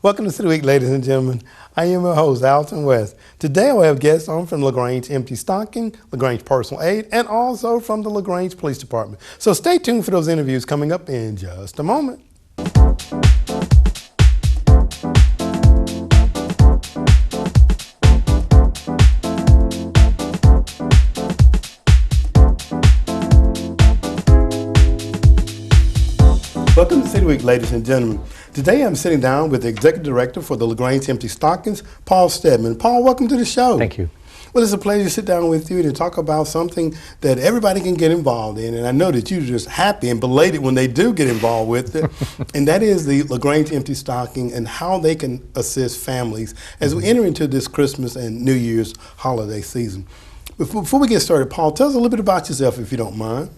Welcome to City Week, ladies and gentlemen. I am your host, Alton West. Today I have guests on from LaGrange Empty Stocking, LaGrange Personal Aid, and also from the LaGrange Police Department. So stay tuned for those interviews coming up in just a moment. Welcome to City Week, ladies and gentlemen. Today I'm sitting down with the Executive Director for the LaGrange Empty Stockings, Paul Stedman. Paul, welcome to the show. Thank you. Well, it's a pleasure to sit down with you to talk about something that everybody can get involved in. And I know that you're just happy and belated when they do get involved with it. And that is the LaGrange Empty Stocking and how they can assist families as we enter into this Christmas and New Year's holiday season. Before we get started, Paul, tell us a little bit about yourself, if you don't mind.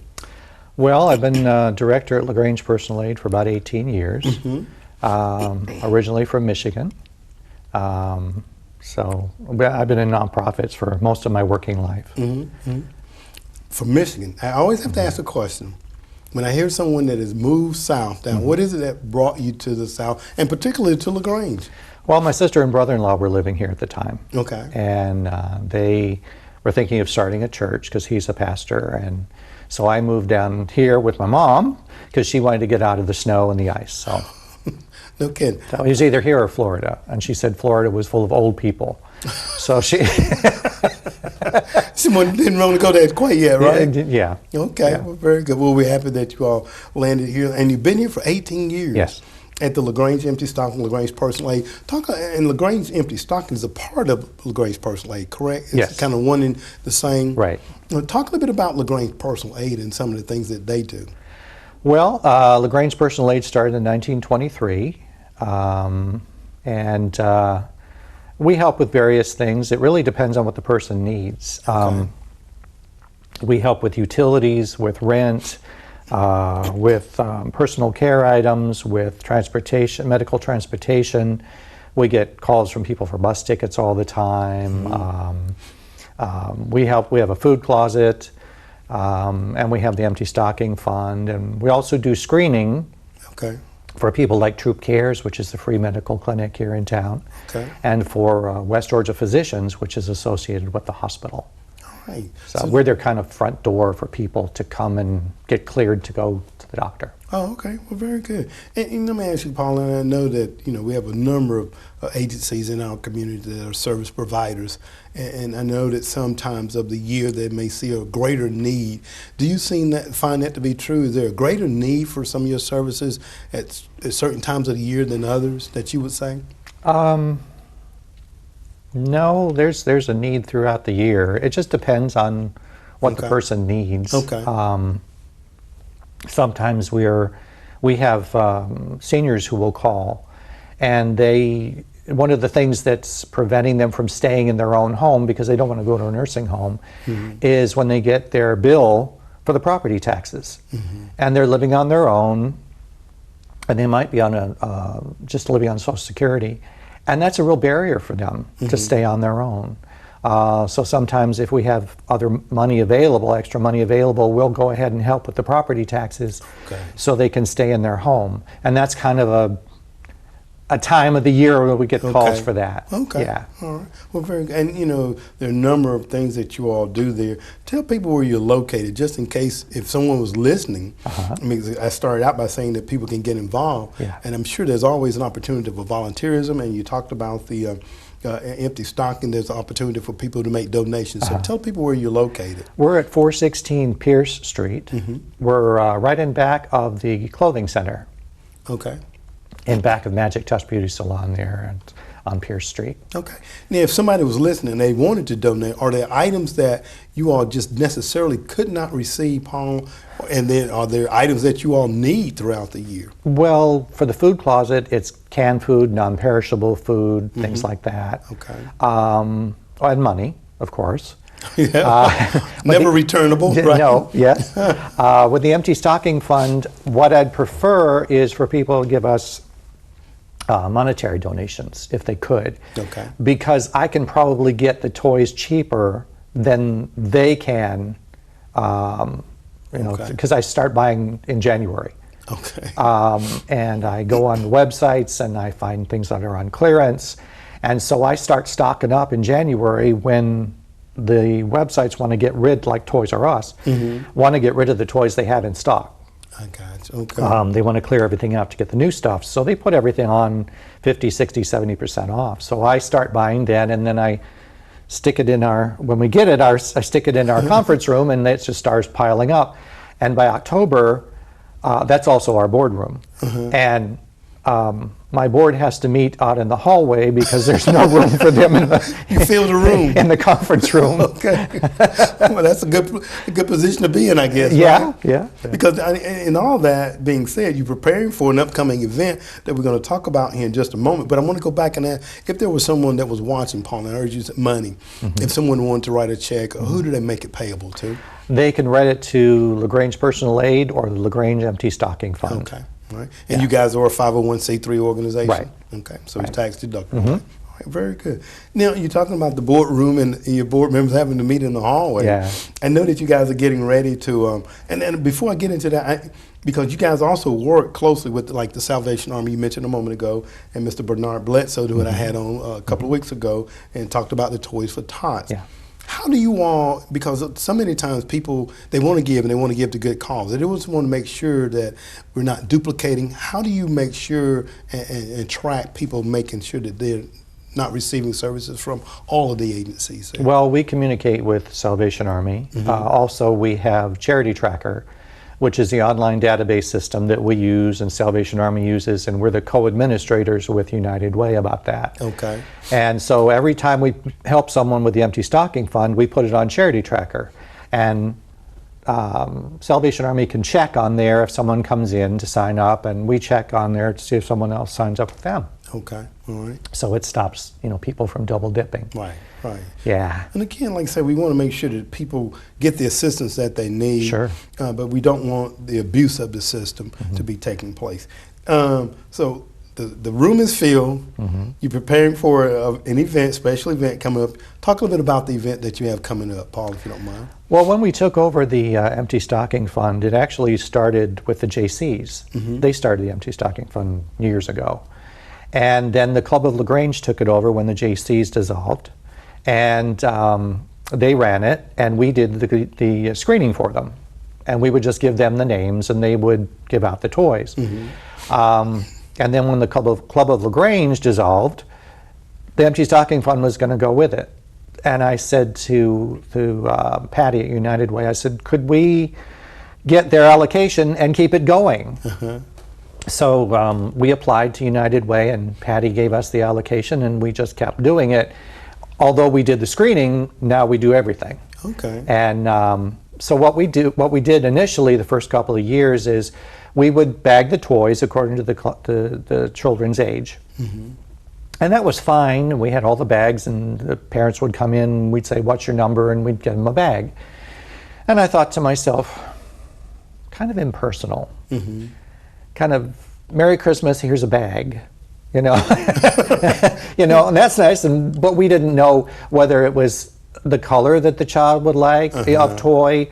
Well, I've been director at LaGrange Personal Aid for about 18 years. Originally from Michigan. So I've been in nonprofits for most of my working life. From Michigan, I always have to ask a question. When I hear someone that has moved south, now what is it that brought you to the south, and particularly to LaGrange? Well, my sister and brother-in-law were living here at the time. Okay. And they were thinking of starting a church because he's a pastor. And so I moved down here with my mom because she wanted to get out of the snow and the ice. So. No kidding. So he was either here or Florida, and she said Florida was full of old people. So she Someone didn't want to go there quite yet, right? Yeah. Okay, Yeah. well, very good. Well, we're happy that you all landed here, and you've been here for 18 years. Yes. At the LaGrange Empty Stocking, LaGrange Personal Aid. And LaGrange Empty Stocking is a part of LaGrange Personal Aid, correct? It's Yes. kind of one and the same. Right. Now, talk a little bit about LaGrange Personal Aid and some of the things that they do. Well, LaGrange Personal Aid started in 1923, and we help with various things. It really depends on what the person needs. We help with utilities, with rent, with personal care items, with transportation, medical transportation. We get calls from people for bus tickets all the time. We have a food closet, and we have the Empty Stocking Fund, and we also do screening for people like Troop Cares, which is the free medical clinic here in town, and for West Georgia Physicians, which is associated with the hospital. Right. So we're their kind of front door for people to come and get cleared to go to the doctor. Oh, okay. Well, very good. And let me ask you, Paul, and I know that we have a number of agencies in our community that are service providers, and I know that sometimes of the year they may see a greater need. Do you find that to be true? Is there a greater need for some of your services at certain times of the year than others that you would say? No, there's a need throughout the year. It just depends on what the person needs. Sometimes we have seniors who will call, and one of the things that's preventing them from staying in their own home because they don't want to go to a nursing home is when they get their bill for the property taxes, and they're living on their own, and they might be on just living on Social Security. And that's a real barrier for them to stay on their own. So sometimes if we have other money available, extra money available, we'll go ahead and help with the property taxes so they can stay in their home. And that's kind of a time of the year where we get calls for that. Okay. Yeah. All right. Well, very good. And there are a number of things that you all do there. Tell people where you're located, just in case if someone was listening. I mean, I started out by saying that people can get involved, and I'm sure there's always an opportunity for volunteerism. And you talked about the Empty Stocking. There's an opportunity for people to make donations. So tell people where you're located. We're at 416 Pierce Street. We're right in back of the clothing center. Okay. In back of Magic Touch Beauty Salon there on Pierce Street. Okay. Now, if somebody was listening and they wanted to donate, are there items that you all just necessarily could not receive, Paul? And then are there items that you all need throughout the year? Well, for the food closet, it's canned food, non-perishable food, things like that. Okay. And money, of course. Never returnable, right? No, yes. With the Empty Stocking Fund, what I'd prefer is for people to give us monetary donations, if they could. Okay. Because I can probably get the toys cheaper than they can, because I start buying in January. Okay. And I go on the websites and I find things that are on clearance. And so I start stocking up in January when the websites want to get rid, like Toys R Us, want to get rid of the toys they have in stock. I got you. Okay. They want to clear everything out to get the new stuff. So they put everything on 50, 60, 70% off. So I start buying then, and then I stick it in when we get it, I stick it in our conference room, and it just starts piling up. And by October, that's also our boardroom. And my board has to meet out in the hallway because there's no room for them in You fill the room. in the conference room. Okay. Well, that's a good position to be in, I guess. Yeah, right? yeah. Because in all that being said, you're preparing for an upcoming event that we're going to talk about here in just a moment. But I want to go back and ask, if there was someone that was watching, Paul, and I heard you say money, if someone wanted to write a check, who do they make it payable to? They can write it to LaGrange Personal Aid or the LaGrange Empty Stocking Fund. Okay. All right. And you guys are a 501c3 organization? Right. Okay. So it's tax deductible. All right. Very good. Now, you're talking about the boardroom and your board members having to meet in the hallway. Yeah. I know that you guys are getting ready to, and before I get into that, because you guys also work closely with like the Salvation Army you mentioned a moment ago, and Mr. Bernard Bledsoe, who I had on a couple of weeks ago, and talked about the Toys for Tots. Yeah. How do you all, because so many times people, they want to give and they want to give to good cause. They just want to make sure that we're not duplicating. How do you make sure and track people making sure that they're not receiving services from all of the agencies? Well, we communicate with Salvation Army. Also, we have Charity Tracker, which is the online database system that we use and Salvation Army uses, and we're the co-administrators with United Way about that. Okay. And so every time we help someone with the Empty Stocking Fund, we put it on Charity Tracker. And Salvation Army can check on there if someone comes in to sign up, and we check on there to see if someone else signs up with them. Okay. All right. So it stops, people from double dipping. Right. Right. Yeah. And again, like I said, we want to make sure that people get the assistance that they need. Sure. But we don't want the abuse of the system to be taking place. So the room is filled. You're preparing for an event, special event coming up. Talk a little bit about the event that you have coming up, Paul, if you don't mind. Well, when we took over the Empty Stocking Fund, it actually started with the JCs. They started the Empty Stocking Fund years ago. And then the Club of LaGrange took it over when the JCs dissolved. And they ran it, and we did the screening for them. And we would just give them the names, and they would give out the toys. And then when the Club of LaGrange dissolved, the Empty Stocking Fund was going to go with it. And I said to Patty at United Way, I said, could we get their allocation and keep it going? So we applied to United Way, and Patty gave us the allocation, and we just kept doing it. Although we did the screening, now we do everything. Okay. And so what we did initially, the first couple of years, is we would bag the toys according to the children's age. And that was fine. We had all the bags, and the parents would come in, and we'd say, what's your number? And we'd give them a bag. And I thought to myself, kind of impersonal. Kind of, Merry Christmas, here's a bag. And that's nice. But we didn't know whether it was the color that the child would like of toy,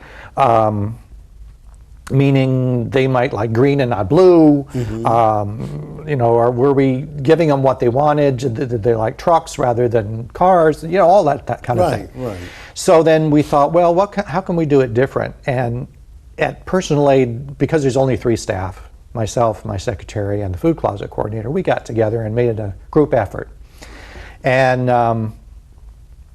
meaning they might like green and not blue, or were we giving them what they wanted? Did they like trucks rather than cars? All that kind of thing. Right. So then we thought, well, how can we do it different? And at Personal Aid, because there's only 3 staff, myself, my secretary, and the food closet coordinator, we got together and made it a group effort. And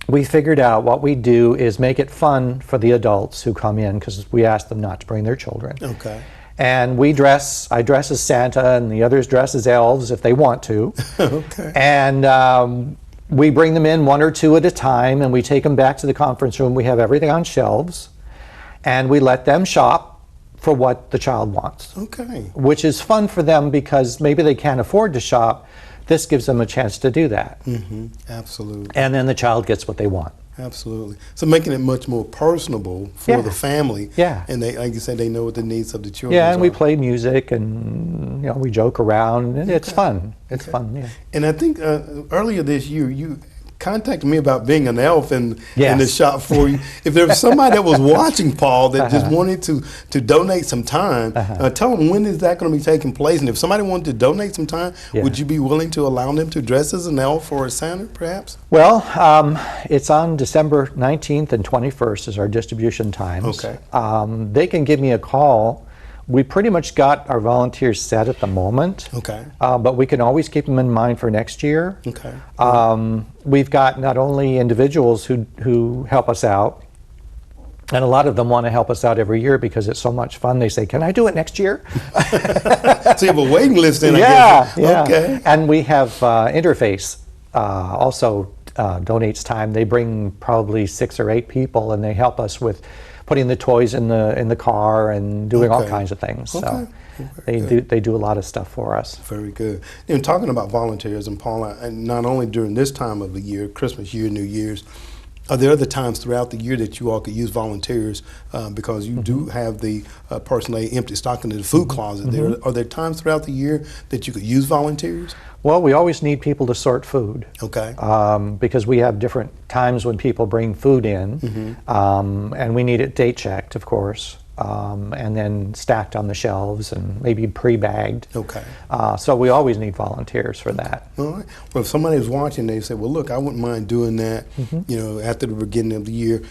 we figured out what we do is make it fun for the adults who come in, because we asked them not to bring their children. Okay. And I dress as Santa, and the others dress as elves if they want to. Okay. And we bring them in 1 or 2 at a time, and we take them back to the conference room. We have everything on shelves, and we let them shop for what the child wants. Okay. Which is fun for them because maybe they can't afford to shop. This gives them a chance to do that. Absolutely. And then the child gets what they want. Absolutely. So making it much more personable for the family. Yeah. And they, like you said, they know what the needs of the children are. Yeah, and we play music, and we joke around, and it's fun. It's fun, yeah. And I think earlier this year, you contacted me about being an elf in the Yes. shop for you. If there was somebody that was watching, Paul, that just wanted to donate some time, tell them when is that going to be taking place. And if somebody wanted to donate some time, would you be willing to allow them to dress as an elf or a Santa, perhaps? Well, it's on December 19th and 21st is our distribution times. Okay. They can give me a call. We pretty much got our volunteers set at the moment. Okay. But we can always keep them in mind for next year. Okay. We've got not only individuals who help us out, and a lot of them want to help us out every year because it's so much fun. They say, "Can I do it next year?" So you have a waiting list then, I Yeah, guess. yeah. Okay. And we have Interface also donates time. They bring probably 6 or 8 people, and they help us with putting the toys in the car and doing all Okay. kinds of things. Okay. So Very they do a lot of stuff for us. Very good. And talking about volunteers, and Paula, and not only during this time of the year, Christmas year, New Year's, are there other times throughout the year that you all could use volunteers because you do have the personally empty stocking in the food closet there? Are there times throughout the year that you could use volunteers? Well, we always need people to sort food. Okay. Because we have different times when people bring food in, and we need it date checked, of course, and then stacked on the shelves and maybe pre-bagged. Okay. So we always need volunteers for that. All right. Well, if somebody is watching, they say, well, look, I wouldn't mind doing that, you know, after the beginning of the year.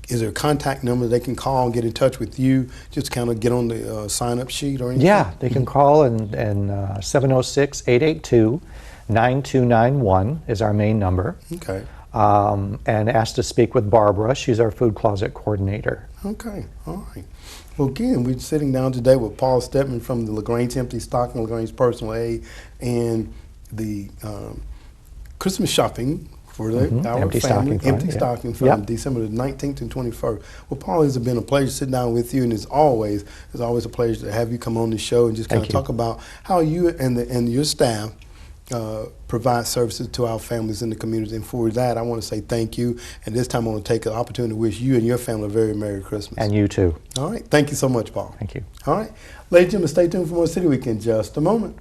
Is there a contact number they can call and get in touch with you, just kind of get on the sign-up sheet or anything? Yeah, they can call and 706-882-9291 is our main number. Okay. And ask to speak with Barbara. She's our food closet coordinator. Okay, all right. Well, again, we're sitting down today with Paul Stedman from the LaGrange Empty Stocking, LaGrange Personal Aid, and the Christmas shopping for our Empty family, Stocking Fund, Empty yeah. Stocking from December the 19th and 21st. Well, Paul, it's been a pleasure sitting down with you, and it's always a pleasure to have you come on the show and just kind of talk about how you and your staff provide services to our families in the community. And for that, I want to say thank you. And this time I want to take the opportunity to wish you and your family a very Merry Christmas. And you too. All right. Thank you so much, Paul. Thank you. All right. Ladies and gentlemen, stay tuned for more City Week in just a moment.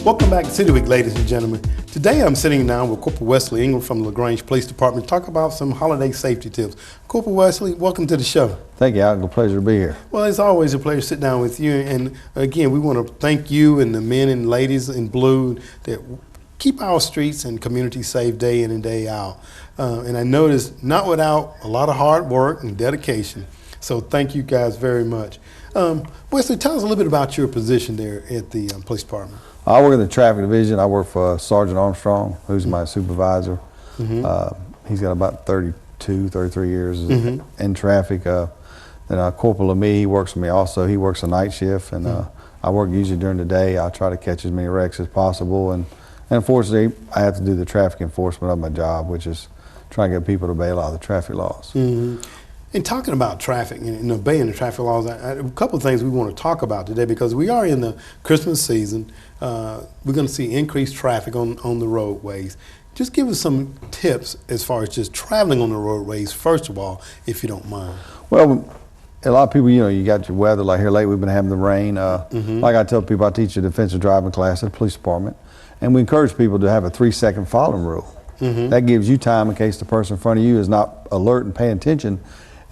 Welcome back to City Week, ladies and gentlemen. Today I'm sitting down with Corporal Wesley Ingram from the LaGrange Police Department to talk about some holiday safety tips. Corporal Wesley, welcome to the show. Thank you, Alton. Pleasure to be here. Well, it's always a pleasure to sit down with you. And again, we want to thank you and the men and ladies in blue that keep our streets and communities safe day in and day out. And I noticed not without a lot of hard work and dedication. So thank you guys very much. Wesley, tell us a little bit about your position there at the police department. I work in the traffic division. I work for Sergeant Armstrong, who's my supervisor. He's got about 32, 33 years in traffic. Then Corporal Lemie, he works for me also. He works a night shift, and I work usually during the day. I try to catch as many wrecks as possible. And unfortunately, I have to do the traffic enforcement of my job, which is trying to get people to obey a lot of the traffic laws. And talking about traffic and obeying the traffic laws, a couple of things we want to talk about today because we are in the Christmas season. We're going to see increased traffic on the roadways. Just give us some tips as far as just traveling on the roadways, first of all, if you don't mind. Well, a lot of people, you know, you got your weather, like here lately we've been having the rain. Like I tell people, I teach a defensive driving class at the police department, and we encourage people to have a 3-second following rule. That gives you time in case the person in front of you is not alert and paying attention,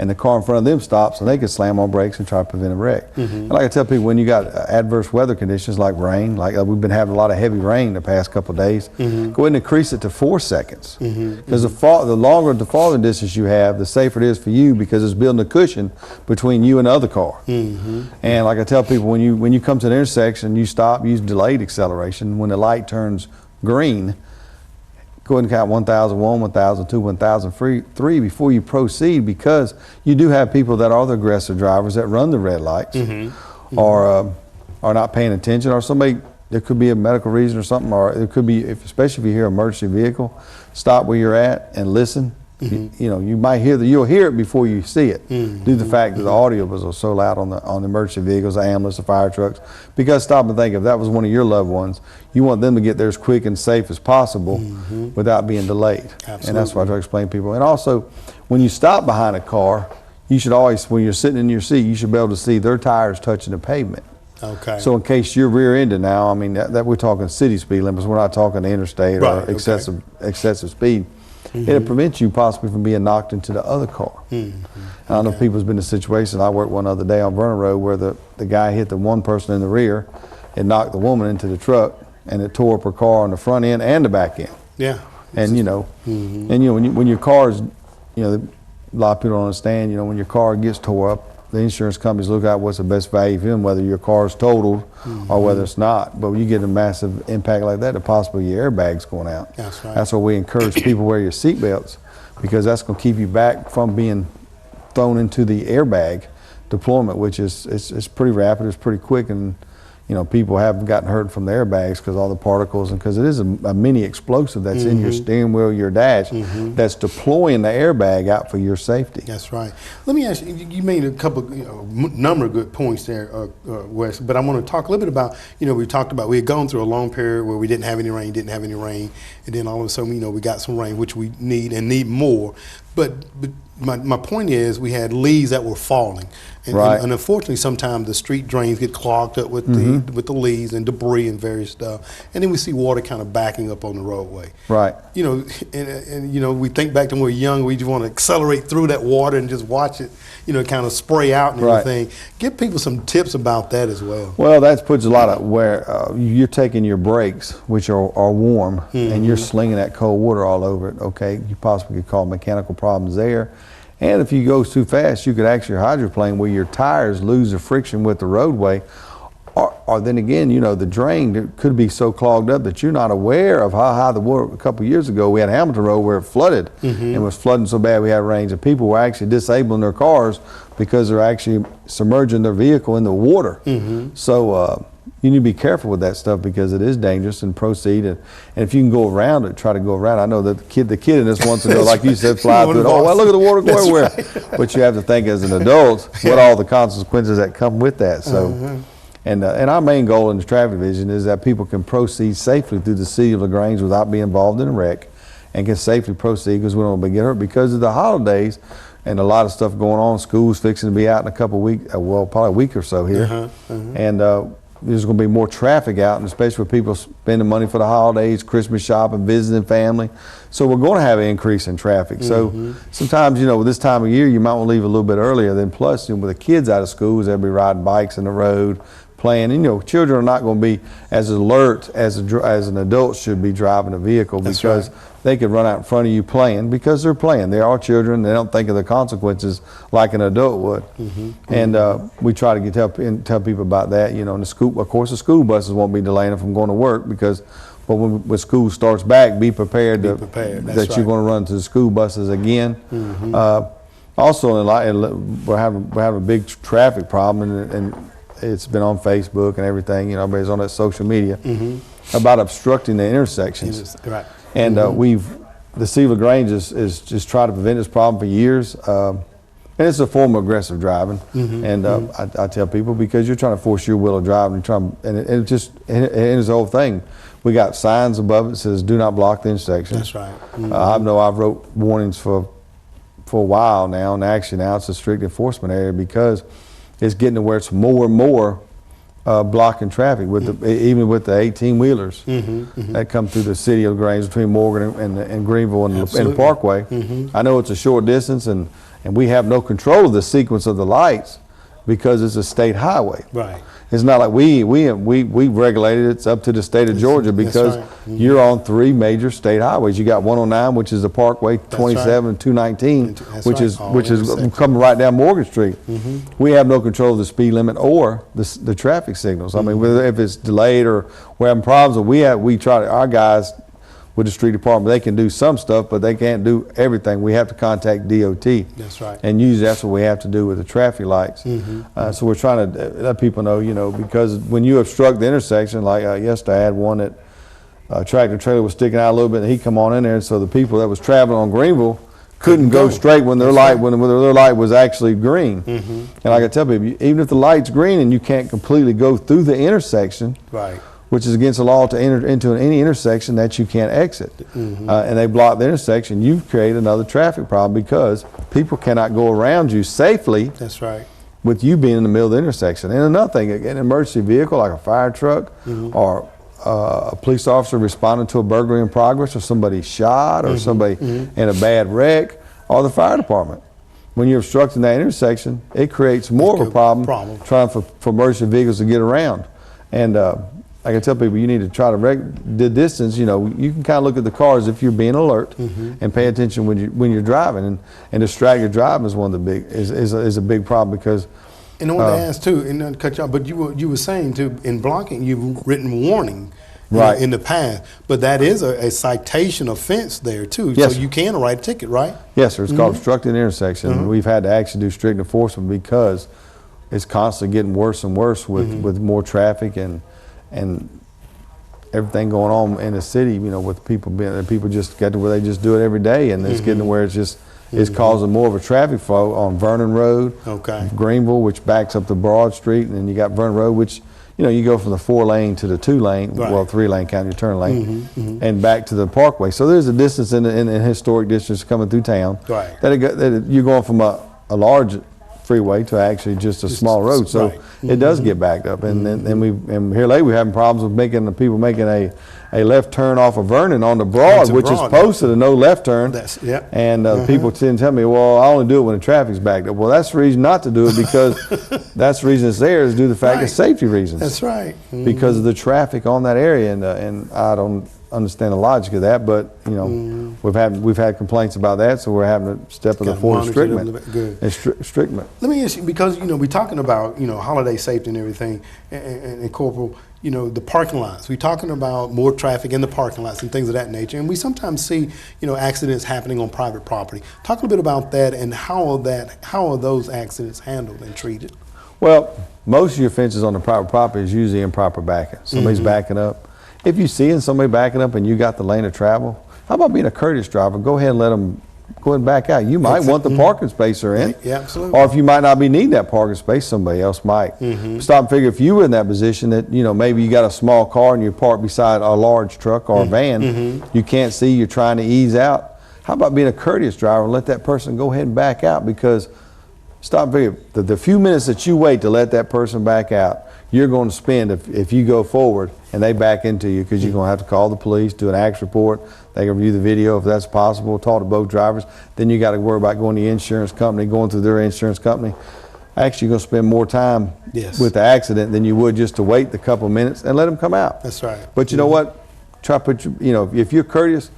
and the car in front of them stops, and they can slam on brakes and try to prevent a wreck. And like I tell people, when you got adverse weather conditions like rain, like we've been having a lot of heavy rain the past couple of days, go ahead and increase it to 4 seconds. Because the longer the falling distance you have, the safer it is for you because it's building a cushion between you and the other car. And like I tell people, when you come to an intersection, you stop, use delayed acceleration. When the light turns green, go ahead and count 1001, 1002, 1003 before you proceed, because you do have people that are the aggressive drivers that run the red lights or are not paying attention, or somebody, there could be a medical reason or something, or it could be, especially if you hear an emergency vehicle, stop where you're at and listen You might you'll hear it before you see it, due to the fact that the audio was so loud on the emergency vehicles, the ambulance, the fire trucks. Because stop and think, if that was one of your loved ones, you want them to get there as quick and safe as possible without being delayed. Absolutely. And that's what I try to explain to people. And also, when you stop behind a car, you should always, when you're sitting in your seat, you should be able to see their tires touching the pavement. Okay. So in case you're rear-ended now, I mean, that we're talking city speed limits. We're not talking interstate or excessive speed. It'll prevent you possibly from being knocked into the other car. I know people's been in situations. I worked one other day on Vernon Road where the guy hit the one person in the rear and knocked the woman into the truck, and it tore up her car on the front end and the back end. Yeah. And when your car is, a lot of people don't understand. When your car gets tore up, the insurance companies look at what's the best value for them, whether your car is totaled or whether it's not. But when you get a massive impact like that, possibly your airbag's going out. That's right. That's why we encourage people to wear your seatbelts, because that's going to keep you back from being thrown into the airbag deployment, which is it's pretty rapid, it's pretty quick, and people haven't gotten hurt from the airbags because all the particles, and because it is a mini explosive that's in your steering wheel, your dash, that's deploying the airbag out for your safety. That's right. Let me ask you, you made a couple, number of good points there, Wes, but I want to talk a little bit about, we talked about, we had gone through a long period where we didn't have any rain, and then all of a sudden, we got some rain, which we need and need more. But my point is, we had leaves that were falling, and unfortunately, sometimes the street drains get clogged up with the leaves and debris and various stuff, and then we see water kind of backing up on the roadway. Right. And we think back to when we were young, we just want to accelerate through that water and just watch it, kind of spray out and everything. Give people some tips about that as well. Well, that puts a lot of where you're taking your brakes, which are warm, and you're slinging that cold water all over it. Okay, you possibly could cause mechanical problems there. And if you go too fast, you could actually hydroplane where your tires lose the friction with the roadway. Or then again, the drain could be so clogged up that you're not aware of how high the water. A couple of years ago, we had Hamilton Road where it flooded, and was flooding so bad we had rains, and people were actually disabling their cars because they're actually submerging their vehicle in the water. So you need to be careful with that stuff because it is dangerous, and proceed. And if you can go around it, try to go around. I know that the kid in this wants to go, like you said, fly through it. Oh, well, look at the water going everywhere. Right. But you have to think as an adult what all the consequences that come with that. So. And our main goal in the traffic division is that people can proceed safely through the City of LaGrange without being involved in a wreck, and can safely proceed because we don't want to get hurt because of the holidays and a lot of stuff going on. School's fixing to be out in a couple of weeks, well, probably a week or so here. And there's going to be more traffic out, and especially with people spending money for the holidays, Christmas shopping, visiting family. So we're going to have an increase in traffic. So sometimes, with this time of year, you might want to leave a little bit earlier. Then plus, with the kids out of school, they'll be riding bikes in the road, playing. And, children are not going to be as alert as an adult should be driving a vehicle. That's because they could run out in front of you playing because they're playing. They are children. They don't think of the consequences like an adult would. And we try to tell people about that. And the school, of course, the school buses won't be delaying them from going to work because. But when school starts back, be prepared that you're going to run to the school buses again. Also, we're having a big traffic problem, and it's been on Facebook and everything. Everybody's on that social media about obstructing the intersections. Right. And the City of LaGrange is just trying to prevent this problem for years. And it's a form of aggressive driving. And I tell people, because you're trying to force your will of driving, and it's the whole thing. We got signs above it that says "Do not block the intersection." That's right. I've wrote warnings for a while now, and actually now it's a strict enforcement area because it's getting to where it's more and more blocking traffic even with the 18-wheelers that come through the City of LaGrange between Morgan and Greenville and the Parkway. I know it's a short distance, and we have no control of the sequence of the lights because it's a state highway. Right. It's not like we regulated it. It's up to the state of Georgia because you're on 3 major state highways. You got 109, which is the Parkway, 27, 219, which is coming right down Morgan Street. We have no control of the speed limit or the traffic signals. I mean, whether if it's delayed or we're having problems, our guys with the street department, they can do some stuff, but they can't do everything. We have to contact DOT. That's right. And usually that's what we have to do with the traffic lights. So we're trying to let people know, because when you obstruct the intersection, like yesterday I had one that tractor trailer was sticking out a little bit, and he come on in there, and so the people that was traveling on Greenville couldn't go straight when their light when their light was actually green. And like I tell people, even if the light's green and you can't completely go through the intersection, Right. which is against the law to enter into any intersection that you can't exit, and they block the intersection, you've created another traffic problem because people cannot go around you safely. That's right. With you being in the middle of the intersection. And another thing, an emergency vehicle like a fire truck or a police officer responding to a burglary in progress, or somebody shot, or somebody in a bad wreck, or the fire department. When you're obstructing that intersection, it creates more of a problem trying for emergency vehicles to get around. And like I tell people, you need to try to the distance. You know, you can kind of look at the cars if you're being alert and pay attention when you're driving. And distracted driving is one of the big is a big problem because. And I want to ask too, and not to cut you off, but you were saying too, in blocking, you've written warning, right, in the past, but that is a citation offense there too. Yes, so you can write a ticket, right? Yes, sir. It's called obstructing the intersection. We've had to actually do strict enforcement because it's constantly getting worse and worse with more traffic and everything going on in the city. You know, with people just get to where they just do it every day, and it's getting to where it's just. It's causing more of a traffic flow on Vernon Road, Greenville, which backs up to Broad Street, and then you got Vernon Road, which, you know, you go from the 4-lane to the 2-lane, well, 3-lane counting your turn lane, and back to the Parkway. So there's a distance in historic districts coming through town that you're going from a large freeway to actually just a small road. So it does get backed up, and here lately we're having problems with people making a left turn off of Vernon on the Broad, which is posted a no left turn. And people tend to tell me, well, I only do it when the traffic's backed up. Well, that's the reason not to do it, because that's the reason it's there is due to the fact of safety reasons. That's right. Because of the traffic on that area, and I don't understand the logic of that, but you know, we've had complaints about that, so we're having to step in the forward strictment. Let me ask you, because you know we're talking about holiday safety and everything, and Corporal, you know, the parking lots. We're talking about more traffic in the parking lots and things of that nature, and we sometimes see accidents happening on private property. Talk a little bit about that, and how are those accidents handled and treated? Well, most of your offenses on the private property is usually improper backing. Somebody's backing up. If you see somebody backing up and you got the lane of travel, how about being a courteous driver? Go ahead and let them go ahead and back out. You might want the parking space they're in. Yeah, absolutely. Or if you might not be needing that parking space, somebody else might. Stop and figure, if you were in that position that, maybe you got a small car and you're parked beside a large truck or a van, you can't see, you're trying to ease out. How about being a courteous driver and let that person go ahead and back out? Because stop and figure, the few minutes that you wait to let that person back out, you're going to spend if you go forward and they back into you, because you're going to have to call the police, do an accident report, they can review the video if that's possible, talk to both drivers. Then you got to worry about going to the insurance company, going through their insurance company. Actually, you're going to spend more time with the accident than you would just to wait the couple of minutes and let them come out. That's right. But you know what? Try to put if you're courteous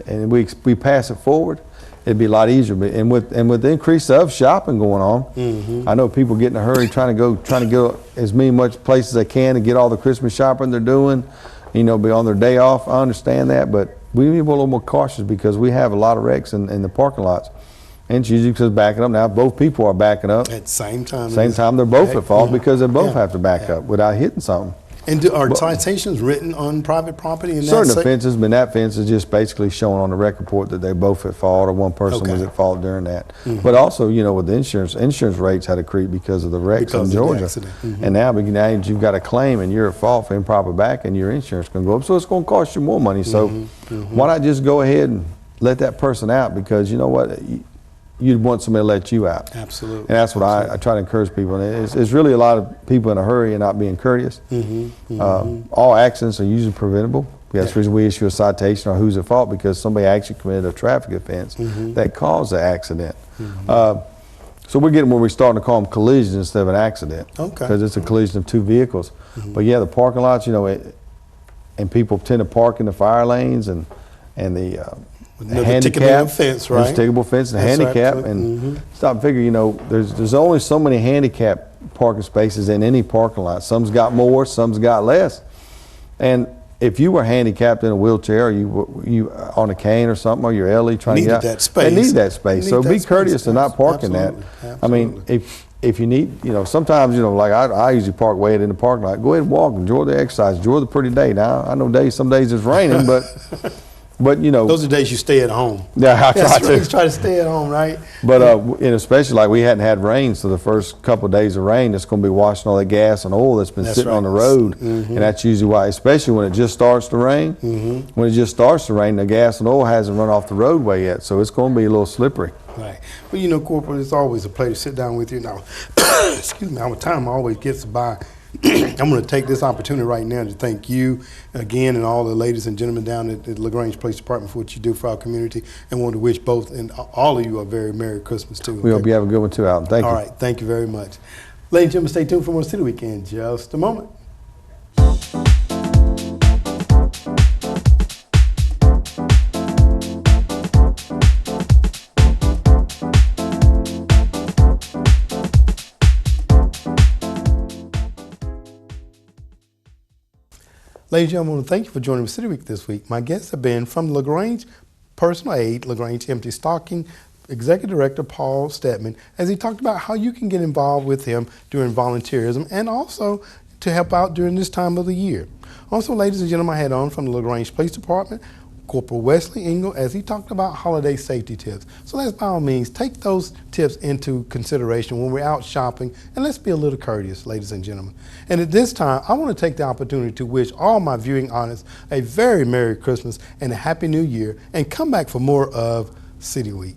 and we pass it forward, it'd be a lot easier. And with the increase of shopping going on, I know people get in a hurry trying to go as much places as they can to get all the Christmas shopping they're doing, be on their day off. I understand that, but we need to be a little more cautious, because we have a lot of wrecks in the parking lots. And it's usually because backing up. Now, both people are backing up. At the same time. They're both at fault, because they both have to back up without hitting something. And are citations written on private property? Certain offenses, but that offense is just basically showing on the record report that they both at fault, or one person was at fault during that. But also, with the insurance rates had to creep because of the wrecks in Georgia. And now you've got a claim and you're at fault for improper back, and your insurance can go up. So it's going to cost you more money. So why not just go ahead and let that person out? Because you know what? You'd want somebody to let you out. Absolutely. And that's what I try to encourage people. And it's really a lot of people in a hurry and not being courteous. All accidents are usually preventable. That's the reason we issue a citation or who's at fault, because somebody actually committed a traffic offense that caused the accident. So we're getting where we're starting to call them collisions instead of an accident. Because it's a collision of two vehicles. But yeah, the parking lots, and people tend to park in the fire lanes and the handicap fence, right? Ticketable fence and handicap, and stop and figure. There's only so many handicap parking spaces in any parking lot. Some's got more, some's got less. And if you were handicapped in a wheelchair, or you on a cane or something, or you're elderly trying to get out, they need that space. So be courteous to not park in that. I mean, if you need, sometimes, like I usually park way in the parking lot. Go ahead and walk, enjoy the exercise, enjoy the pretty day. Now I know some days it's raining, but But those are days you stay at home. Yeah, I try to. You try to stay at home, right? But and especially like we hadn't had rain, so the first couple of days of rain, it's going to be washing all the gas and oil that's been sitting on the road, and that's usually why. Especially when it just starts to rain. When it just starts to rain, the gas and oil hasn't run off the roadway yet, so it's going to be a little slippery. Right. Well, Corporal, it's always a pleasure to sit down with you. Now, excuse me, our time always gets by. I'm going to take this opportunity right now to thank you again and all the ladies and gentlemen down at the LaGrange Police Department for what you do for our community, and want to wish both and all of you a very Merry Christmas too. We hope you have a good one too, Alton. Thank you. All right. Thank you very much. Ladies and gentlemen, stay tuned for more City Week in just a moment. Ladies and gentlemen, I want to thank you for joining me City Week this week. My guests have been from LaGrange Personal Aid, LaGrange Empty Stocking, Executive Director Paul Stedman, as he talked about how you can get involved with him during volunteerism and also to help out during this time of the year. Also, ladies and gentlemen, I had on from the LaGrange Police Department, Corporal Wesley Engel, as he talked about holiday safety tips. So let's by all means take those tips into consideration when we're out shopping, and let's be a little courteous, ladies and gentlemen. And at this time, I want to take the opportunity to wish all my viewing audience a very Merry Christmas and a Happy New Year, and come back for more of City Week.